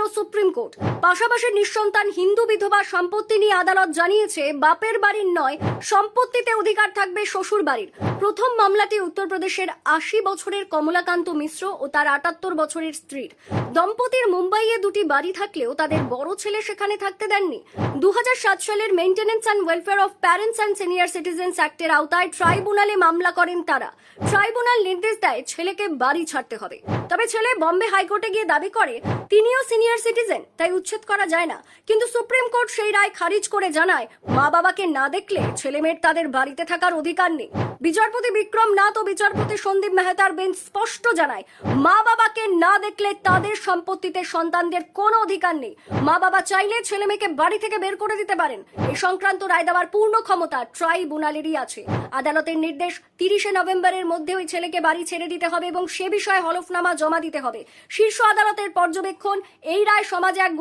এলো supreme court. পাশাপাশি নিঃসন্তান হিন্দু বিধবা সম্পত্তি নিয়ে আদালত জানিয়েছে বাপের বাড়ির নয়, সম্পত্তিতে অধিকার থাকবে শ্বশুর বাড়ির। প্রথম মামলাটি উত্তরপ্রদেশের ৮০ বছরের কমলাকান্ত মিশ্র ও তার ৭৮ বছরের স্ত্রীর। দম্পতির মুম্বাইয়ে দুটি বাড়ি থাকলেও তাদের বড় ছেলে সেখানে থাকতে দেননি। ২০০৭ সালের maintenance and welfare of parents and senior citizens অ্যাক্টের আওতায় ট্রাইব্যুনালে মামলা করেন তারা। ট্রাইব্যুনাল নির্দেশ দেয় ছেলেকে বাড়ি ছাড়তে হবে। তবে ছেলে বম্বে হাইকোর্টে গিয়ে দাবি করে তিনিও সিনিয়র সিটিজেন, তাই উচ্ছেদ করা যায় না। কিন্তু সুপ্রিম কোর্ট সেই রায় খারিজ করে জানায় মা বাবাকে না দেখলে ছেলে মেয়ের তাদের বাড়িতে থাকার অধিকার নেই। বিচারপতি বিক্রম নাথ ও বিচারপতি সন্দীপ মেহতার বেঞ্চ স্পষ্ট জানায় মা বাবাকে না দেখলে তাদের সম্পত্তিতে সন্তানদের কোনো অধিকার নেই। মা বাবা চাইলে ছেলে মেয়েকে বাড়ি থেকে বের করে দিতে পারেন। এই সংক্রান্ত রায় দেওয়ার পূর্ণ ক্ষমতা ট্রাইব্যুনালেরই আছে। আদালতের নির্দেশ ৩০ নভেম্বরের মধ্যে ওই ছেলেকে বাড়ি ছেড়ে দিতে হবে এবং সে বিষয়ে হলফনামা জমা দিতে হবে। শীর্ষ আদালতের পর্যবেক্ষণ, এই রায় সমাজে এক